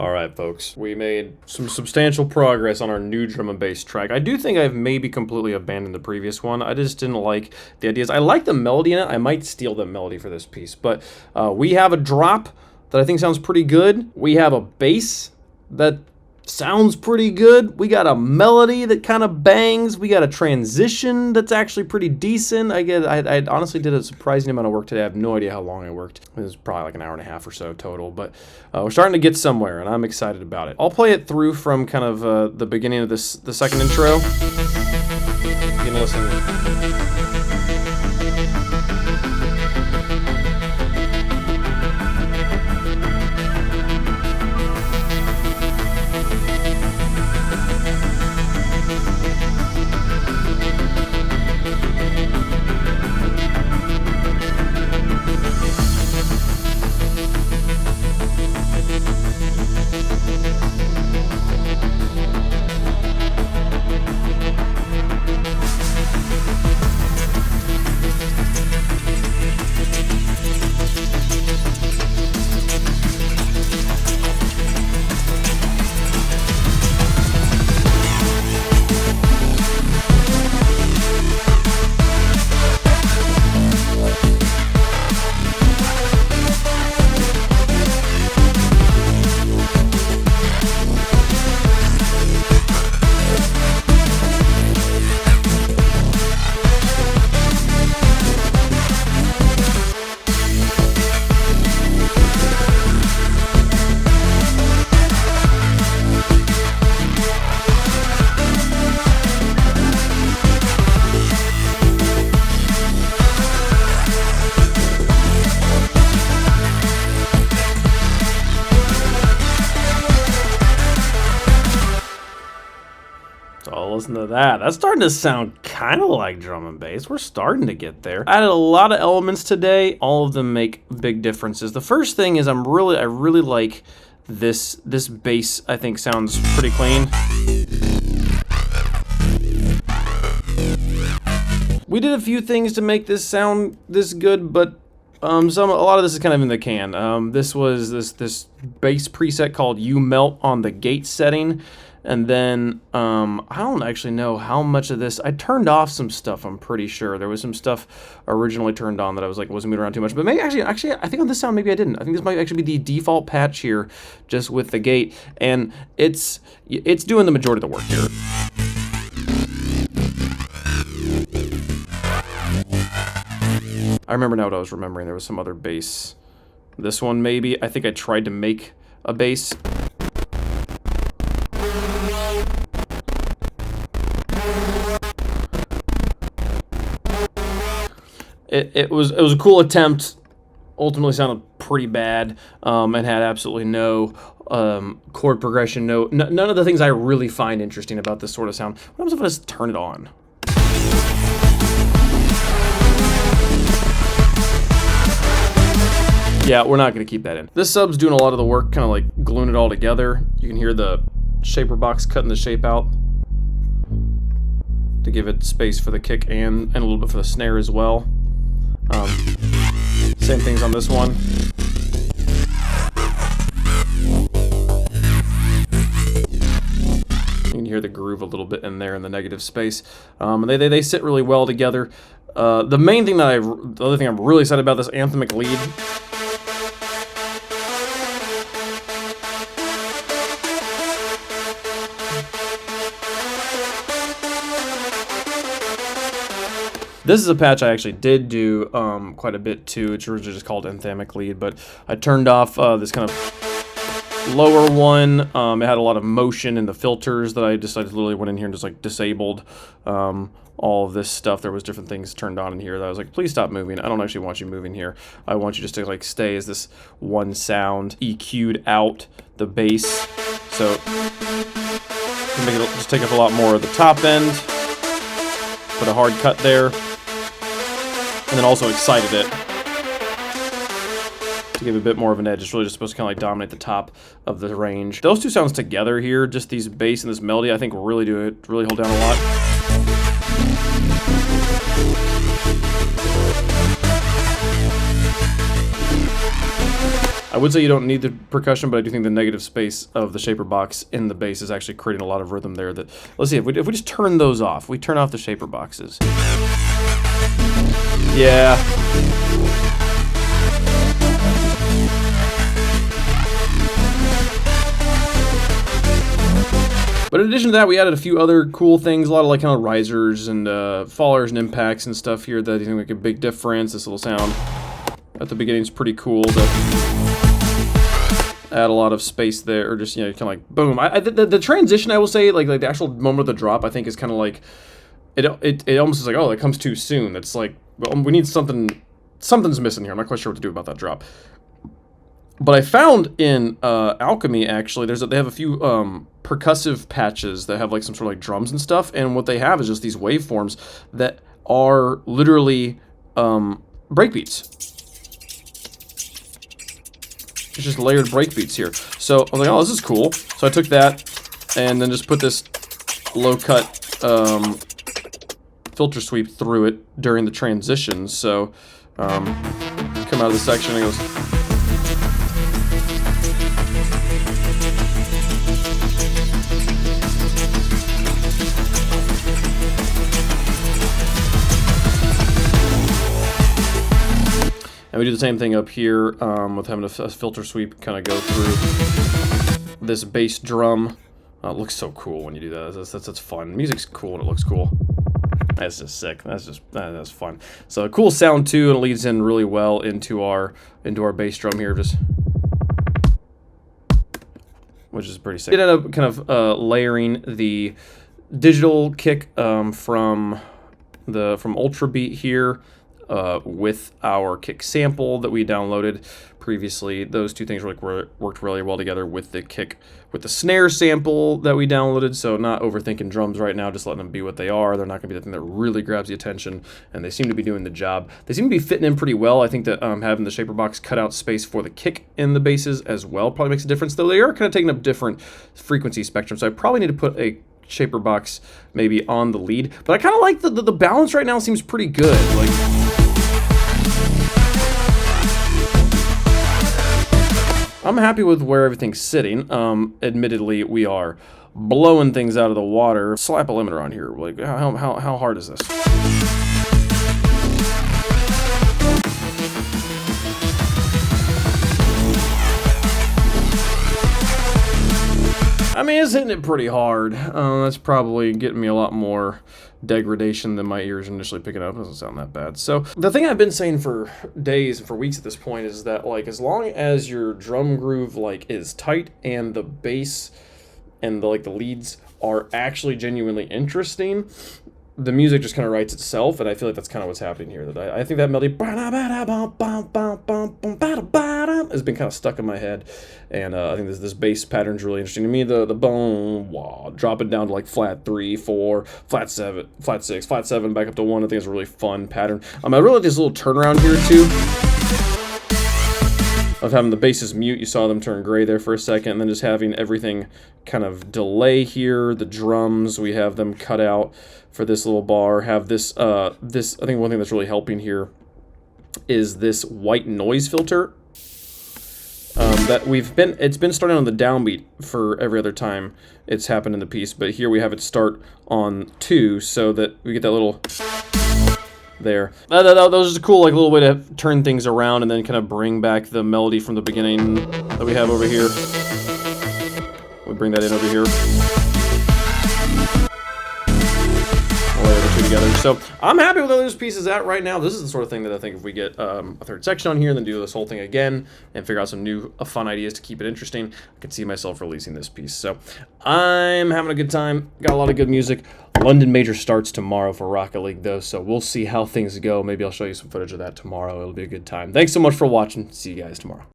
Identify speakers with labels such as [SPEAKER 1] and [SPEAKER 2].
[SPEAKER 1] Alright folks, we made some substantial progress on our new drum and bass track. I do think I've maybe completely abandoned the previous one. I just didn't like the ideas. I like the melody in it. I might steal the melody for this piece. But we have a drop that I think sounds pretty good. We have a bass that sounds pretty good. We got a melody that kind of bangs. We got a transition that's actually pretty decent. I honestly did a surprising amount of work today. I have no idea how long I worked. It was probably like an hour and a half or so total, but we're starting to get somewhere and I'm excited about it. I'll play it through from kind of the beginning of the second intro. You can listen. So listen to that. That's starting to sound kind of like drum and bass. We're starting to get there. I added a lot of elements today. All of them make big differences. The first thing is I really like this bass. I think sounds pretty clean. We did a few things to make this sound this good, but a lot of this is kind of in the can. This was this bass preset called You Melt on the gate setting. And then, I don't actually know how much of this, I turned off some stuff, I'm pretty sure. There was some stuff originally turned on that I was like, wasn't moving around too much. But maybe, actually, I think on this sound, maybe I didn't. I think this might actually be the default patch here, just with the gate. And it's doing the majority of the work here. I remember now what I was remembering. There was some other bass. This one, maybe. I think I tried to make a bass. It was a cool attempt. Ultimately sounded pretty bad, and had absolutely no chord progression. None of the things I really find interesting about this sort of sound. What happens if I just turn it on? Yeah, we're not going to keep that in. This sub's doing a lot of the work, kind of like gluing it all together. You can hear the shaper box cutting the shape out to give it space for the kick and a little bit for the snare as well. Same things on this one. You can hear the groove a little bit in there in the negative space. They sit really well together. The other thing I'm really excited about, this anthemic lead. This is a patch I actually did do quite a bit too. It's originally just called Anthemic Lead, but I turned off this kind of lower one. It had a lot of motion in the filters that I literally went in here and just like disabled all of this stuff. There was different things turned on in here that I was like, please stop moving. I don't actually want you moving here. I want you just to like stay as this one sound. EQ'd out the bass, so you can just take up a lot more of the top end. Put a hard cut there. And then also excited it to give a bit more of an edge. It's really just supposed to kind of like dominate the top of the range. Those two sounds together here, just these bass and this melody, I think really hold down a lot. I would say you don't need the percussion, but I do think the negative space of the shaper box in the bass is actually creating a lot of rhythm there. That, let's see, if we just turn those off, we turn off the shaper boxes. Yeah. But in addition to that, we added a few other cool things, a lot of like kind of risers and fallers and impacts and stuff here that I think make a big difference. This little sound at the beginning is pretty cool to add a lot of space there, or just, you know, kind of like boom. The transition, I will say, like the actual moment of the drop, I think is kind of like it almost is like, oh, it comes too soon. It's like, well, we need something's missing here. I'm not quite sure what to do about that drop. But I found in Alchemy, actually, they have a few percussive patches that have like some sort of like drums and stuff, and what they have is just these waveforms that are literally breakbeats. It's just layered breakbeats here. So I was like, oh, this is cool. So I took that and then just put this low cut filter sweep through it during the transitions. So come out of the section and it goes. And we do the same thing up here with having a filter sweep kind of go through this bass drum. It looks so cool when you do that. That's fun. Music's cool and it looks cool. That's just sick. That's fun. So a cool sound too, and it leads in really well into our bass drum here, just which is pretty sick. It ended up kind of layering the digital kick from Ultrabeat here. With our kick sample that we downloaded previously. Those two things worked really well together with the kick, with the snare sample that we downloaded. So not overthinking drums right now, just letting them be what they are. They're not going to be the thing that really grabs the attention, and they seem to be doing the job. They seem to be fitting in pretty well. I think that having the shaper box cut out space for the kick in the basses as well probably makes a difference, though they are kind of taking up different frequency spectrum. So I probably need to put a shaper box maybe on the lead, but I kind of like the balance right now. Seems pretty good. Like, I'm happy with where everything's sitting. Admittedly, we are blowing things out of the water. Slap a limiter on here. Like, how hard is this? I mean, it's hitting it pretty hard. That's probably getting me a lot more degradation than my ears initially picking up. It doesn't sound that bad. So the thing I've been saying for days and for weeks at this point is that, like, as long as your drum groove like is tight and the bass and the leads are actually genuinely interesting, the music just kind of writes itself, and I feel like that's kind of what's happening here. That I think that melody has been kind of stuck in my head, and I think this bass pattern is really interesting to me. The boom, wah, dropping down to like flat 3, 4, flat 7, flat 6, flat 7, back up to 1. I think it's a really fun pattern. I really like this little turnaround here too, of having the basses mute. You saw them turn gray there for a second, and then just having everything kind of delay here. The drums, we have them cut out for this little bar. Have this, I think one thing that's really helping here is this white noise filter that it's been starting on the downbeat for every other time it's happened in the piece, but here we have it start on 2 so that we get that little there. Those are a cool, like, little way to turn things around and then kind of bring back the melody from the beginning that we have over here. We bring that in over here. We'll lay the two together. So I'm happy with where this piece is at right now. This is the sort of thing that I think if we get a third section on here and then do this whole thing again and figure out some new fun ideas to keep it interesting, I could see myself releasing this piece. So I'm having a good time. Got a lot of good music. London Major starts tomorrow for Rocket League, though, so we'll see how things go. Maybe I'll show you some footage of that tomorrow. It'll be a good time. Thanks so much for watching. See you guys tomorrow.